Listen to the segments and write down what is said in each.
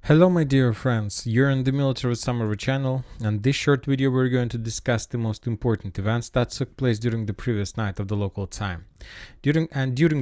Hello my dear friends, you're on the Military Summary channel, and this short video we're going to discuss the most important events that took place during the previous night of the local time. During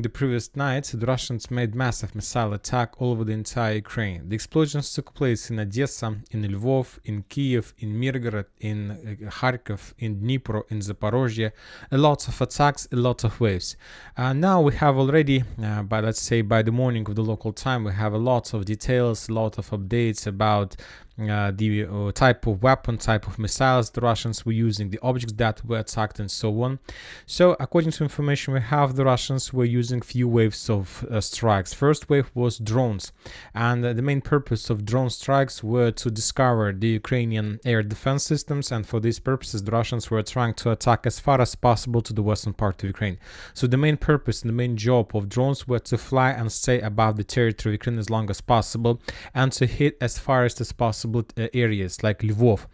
the previous night, the Russians made massive missile attack all over the entire Ukraine. The explosions took place in Odessa, in Lvov, in Kiev, in Mirgorod, in Kharkov, in Dnipro, in Zaporozhye. A lot of attacks, a lot of waves. Now we have already, by the morning of the local time, we have a lot of details, a lot of updates about the type of weapon, type of missiles the Russians were using, the objects that were attacked, and so on. So according to information we have, the Russians were using few waves of strikes. First wave was drones, and the main purpose of drone strikes were to discover the Ukrainian air defense systems, and for these purposes the Russians were trying to attack as far as possible to the western part of Ukraine. So the main purpose and the main job of drones were to fly and stay above the territory of Ukraine as long as possible, and to hit as far as possible areas like Lvov.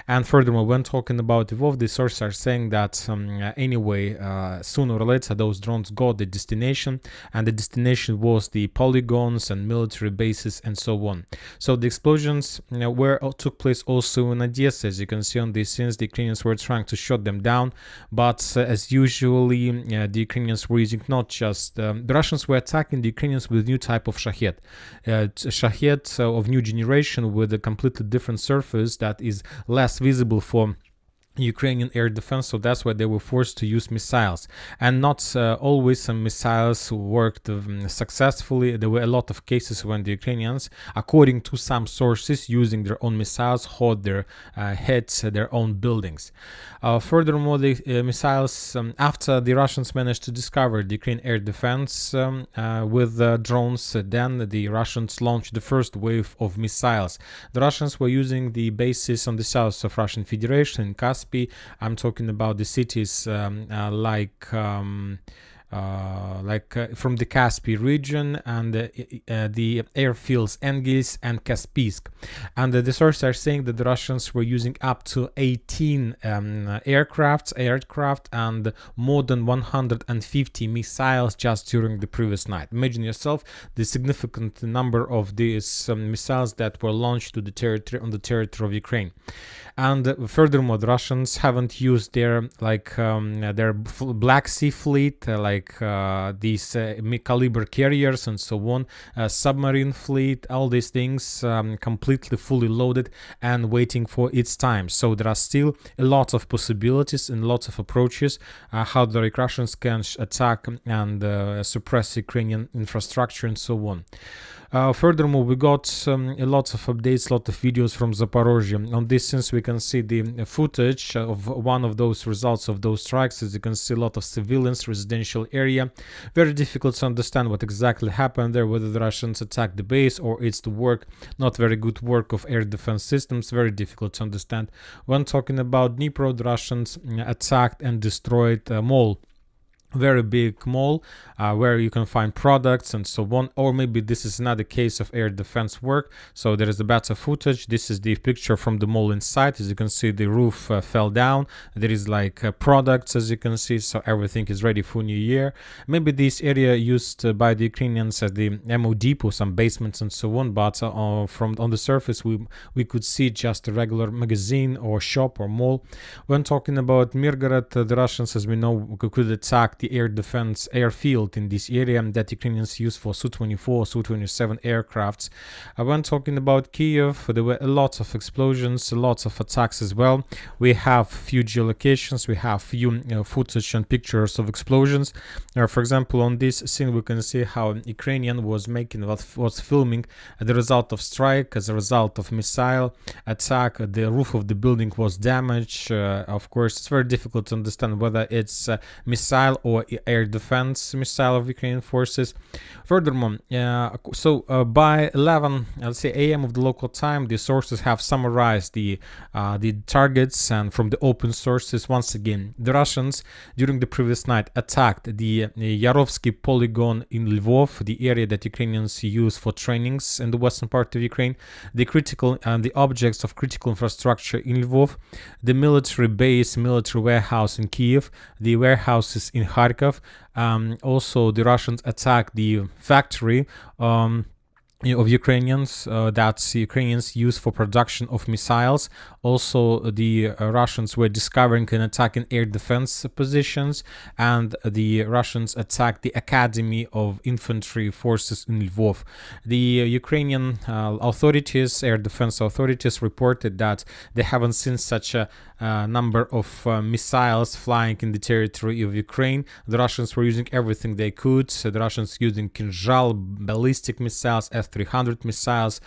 And furthermore, when talking about Lvov, the sources are saying that anyway, sooner or later those drones got the destination, and the destination was the polygons and military bases and so on. So the explosions took place also in Odessa. As you can see on these scenes, the Ukrainians were trying to shut them down, but as usually the Ukrainians were using not just the Russians were attacking the Ukrainians with new type of Shahed of new generation, with a completely different surface that is less visible for Ukrainian air defense, so that's why they were forced to use missiles, and not always some missiles worked successfully. There were a lot of cases when the Ukrainians, according to some sources, using their own missiles, hold their heads, their own buildings. Furthermore, the missiles, after the Russians managed to discover the Ukrainian air defense with drones, then the Russians launched the first wave of missiles. The Russians were using the bases on the south of Russian Federation in Caspian. I'm talking about the cities like from the Caspian region, and the airfields Engels and Kaspiysk. And the sources are saying that the Russians were using up to 18 aircraft and more than 150 missiles just during the previous night. Imagine yourself the significant number of these missiles that were launched to the territory on the territory of Ukraine. And furthermore, the Russians haven't used their their Black Sea fleet, these caliber carriers and so on, submarine fleet, all these things completely fully loaded and waiting for its time. So there are still a lot of possibilities and lots of approaches how the Russians can attack and suppress Ukrainian infrastructure and so on. Furthermore, we got a lot of updates, a lot of videos from Zaporozhye. On this sense, we can see the footage of one of those results of those strikes. As you can see, a lot of civilians, residential area. Very difficult to understand what exactly happened there, whether the Russians attacked the base or it's the work, not very good work of air defense systems. Very difficult to understand. When talking about Dnipro, the Russians attacked and destroyed a mall. Very big mall where you can find products and so on. Or maybe this is another case of air defense work. So there is a better footage. This is the picture from the mall inside. As you can see, the roof fell down. There is products, as you can see, so everything is ready for New Year. Maybe this area used by the Ukrainians as the ammo depot, some basements and so on, but from on the surface we could see just a regular magazine or shop or mall. When talking about Mirgorod, the Russians, as we know, could attack the air defense airfield in this area that Ukrainians use for Su-24, Su-27 aircrafts. When talking about Kiev, there were a lot of explosions, lots of attacks as well. We have few geolocations, we have few footage and pictures of explosions. For example, on this scene we can see how Ukrainian was filming the result of strike, as a result of missile attack. The roof of the building was damaged. Of course, it's very difficult to understand whether it's a missile or air defense missile of Ukrainian forces. Furthermore, by 11 a.m. of the local time, the sources have summarized the targets, and from the open sources, once again, the Russians during the previous night attacked the Yarovsky polygon in Lvov, the area that Ukrainians use for trainings in the western part of Ukraine, the objects of critical infrastructure in Lvov, the military base, military warehouse in Kiev, the warehouses in Kharkov. Also, the Russians attacked the factory of Ukrainians that Ukrainians use for production of missiles. Also, the Russians were discovering and attacking air defense positions, and the Russians attacked the Academy of Infantry Forces in Lvov. The Ukrainian authorities, air defense authorities, reported that they haven't seen such a number of missiles flying in the territory of Ukraine. The Russians were using everything they could. The Russians using Kinzhal, ballistic missiles, S-300 missiles,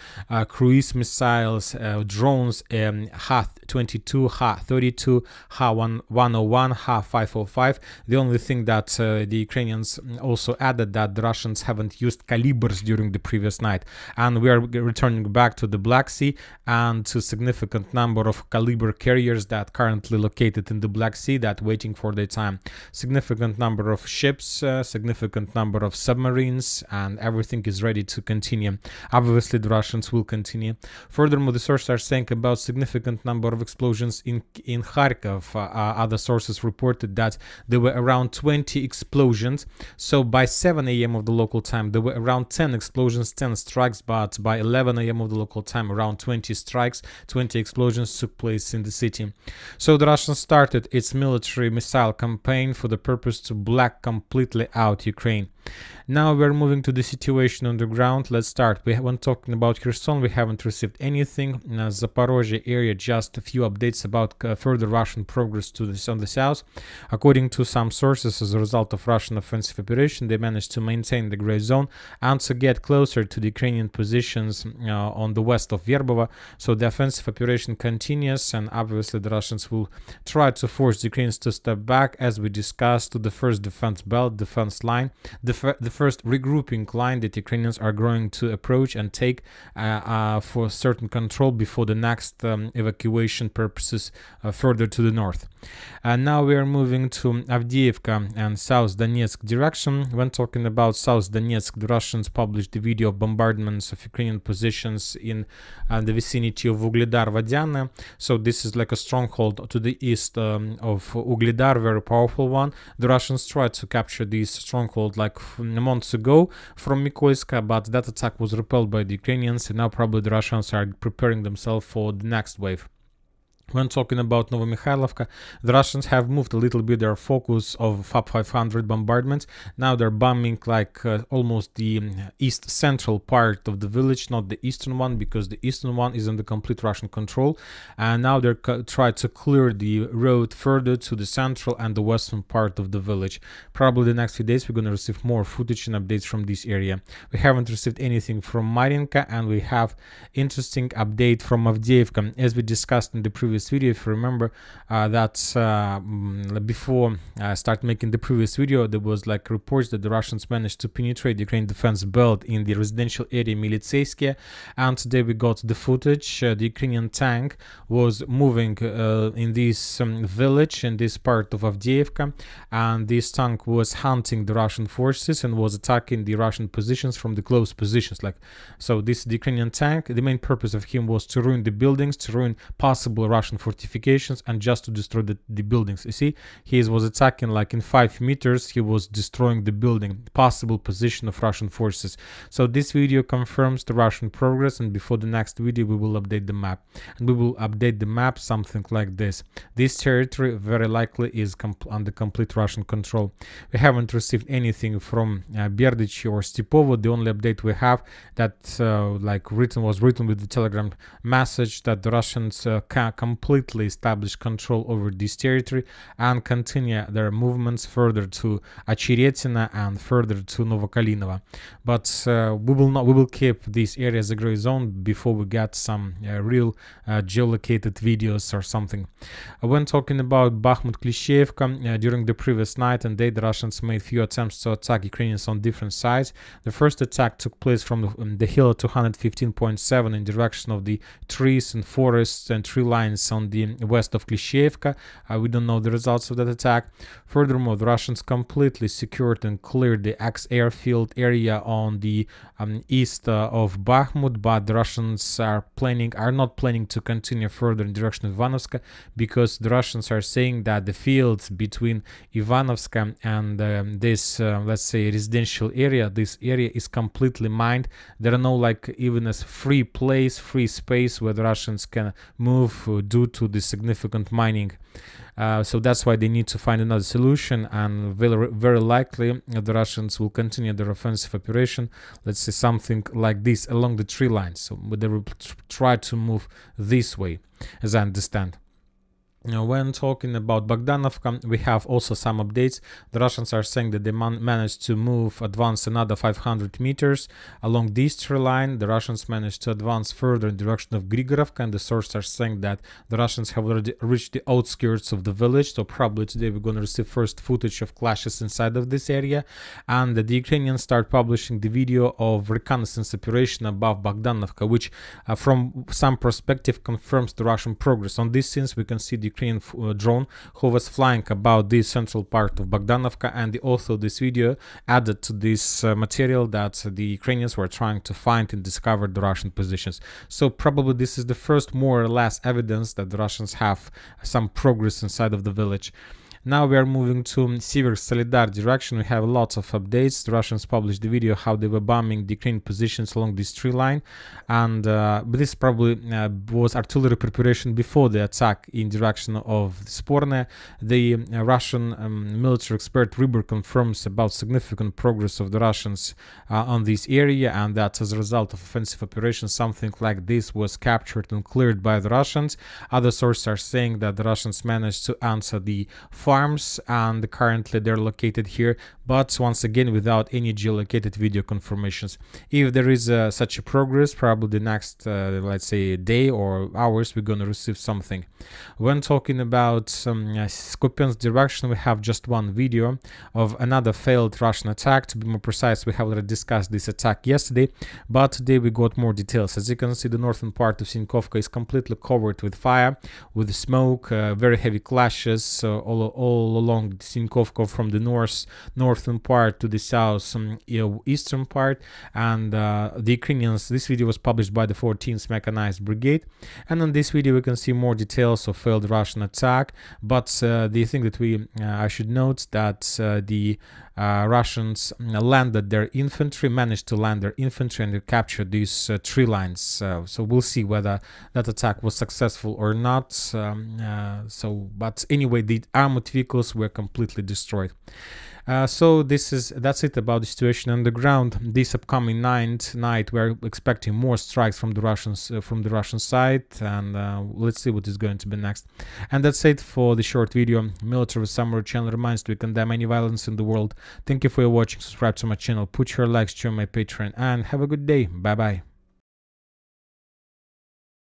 cruise missiles, drones, Ha-22, Ha-32, Ha-101, Ha-505. The only thing that the Ukrainians also added that the Russians haven't used calibers during the previous night. And we are returning back to the Black Sea and to significant number of caliber carriers that currently located in the Black Sea that waiting for their time. Significant number of ships, significant number of submarines, and everything is ready to continue. Obviously, the Russians will continue. Furthermore, the sources are saying about significant number of explosions in Kharkov. Other sources reported that there were around 20 explosions. So by 7 a.m. of the local time, there were around 10 explosions, 10 strikes, but by 11 a.m. of the local time, around 20 strikes, 20 explosions took place in the city. So the Russians started its military missile campaign for the purpose to black completely out Ukraine. Now we're moving to the situation on the ground. Let's start. When talking about Kherson, we haven't received anything. In the Zaporozhye area, just a few updates about further Russian progress on the south. According to some sources, as a result of Russian offensive operation, they managed to maintain the gray zone and to get closer to the Ukrainian positions on the west of Verbovo. So the offensive operation continues, and obviously the Russians will try to force the Ukrainians to step back, as we discussed, to the first defense belt, defense line, the first regrouping line that Ukrainians are going to approach and take for certain control before the next evacuation purposes further to the north. And now we are moving to Avdiivka and South Donetsk direction. When talking about South Donetsk, the Russians published the video of bombardments of Ukrainian positions in the vicinity of Ugledar-Vadiane. So this is like a stronghold to the east of Ugledar, very powerful one. The Russians tried to capture this stronghold like months ago from Mykolaiv, but that attack was repelled by the Ukrainians, and now probably the Russians are preparing themselves for the next wave. When talking about Novomikhailivka, the Russians have moved a little bit their focus of FAB-500 bombardments. Now they're bombing like almost the east central part of the village, not the eastern one, because the eastern one is under complete Russian control. And now they're trying to clear the road further to the central and the western part of the village. Probably the next few days we're going to receive more footage and updates from this area. We haven't received anything from Mariinka, and we have interesting update from Avdiivka. As we discussed in the previous video, if you remember that before I start making the previous video, there was like reports that the Russians managed to penetrate the Ukrainian defense belt in the residential area Militseyske, and today we got the footage. The Ukrainian tank was moving in this village, in this part of Avdiivka, and this tank was hunting the Russian forces and was attacking the Russian positions from the close positions. So this the Ukrainian tank, the main purpose of him was to ruin the buildings, to ruin possible Russian fortifications, and just to destroy the buildings. You see, he was attacking like in 5 meters, he was destroying the building, possible position of Russian forces. So this video confirms the Russian progress, and before the next video we will update the map. And we will update the map something like this. This territory very likely is under complete Russian control. We haven't received anything from Berdych or Stepovo. The only update we have that was written with the telegram message that the Russians can completely establish control over this territory and continue their movements further to Achiretina and further to Novokalinovo. But we will keep this area as a gray zone before we get some real geolocated videos or something. When talking about Bakhmut-Klishchiivka, during the previous night and day, the Russians made few attempts to attack Ukrainians on different sides. The first attack took place from the hill 215.7 in direction of the trees and forests and tree lines lines on the west of Klishevka. We don't know the results of that attack. Furthermore, the Russians completely secured and cleared the ex-airfield area on the east of Bakhmut, but the Russians are not planning to continue further in the direction of Ivanovska, because the Russians are saying that the fields between Ivanovska and this let's say residential area, this area is completely mined. There are no even a free space where the Russians can move due to the significant mining. So that's why they need to find another solution, and very likely the Russians will continue their offensive operation, let's say something like this, along the tree lines. So they will try to move this way, as I understand. When talking about Bogdanovka, we have also some updates. The Russians are saying that they managed to advance another 500 meters along this tree line. The Russians managed to advance further in the direction of Grigorovka, and the sources are saying that the Russians have already reached the outskirts of the village. So probably today we're going to receive first footage of clashes inside of this area, and the Ukrainians start publishing the video of reconnaissance operation above Bogdanovka, which from some perspective confirms the Russian progress. On this scenes we can see the Ukrainian drone who was flying about the central part of Bogdanovka, and the author of this video added to this material that the Ukrainians were trying to find and discover the Russian positions. So probably this is the first more or less evidence that the Russians have some progress inside of the village. Now we are moving to Sever Solidar direction. We have lots of updates. The Russians published the video how they were bombing the Ukrainian positions along this tree line, and this probably was artillery preparation before the attack in direction of Sporne. The Russian military expert Ribber confirms about significant progress of the Russians on this area, and that as a result of offensive operations something like this was captured and cleared by the Russians. Other sources are saying that the Russians managed to answer the farms, and currently they're located here, but once again without any geolocated video confirmations. If there is such a progress, probably the next let's say day or hours, we're gonna receive something. When talking about Skopjansk direction, we have just one video of another failed Russian attack. To be more precise, we have already discussed this attack yesterday, but today we got more details. As you can see, the northern part of Sinkovka is completely covered with fire, with smoke, very heavy clashes all along Sinkovka from the northern part to the south eastern part. And the Ukrainians, this video was published by the 14th Mechanized Brigade, and on this video we can see more details of failed Russian attack. But the thing that I should note that the Russians managed to land their infantry and capture these tree lines. So we'll see whether that attack was successful or not. But anyway, the armored vehicles were completely destroyed. So that's it about the situation on the ground. This upcoming night we're expecting more strikes from the Russian side, and let's see what is going to be next. And that's it for the short video. Military Summary channel reminds to condemn any violence in the world. Thank you for watching. Subscribe to my channel, put your likes, join my Patreon, and have a good day. Bye bye.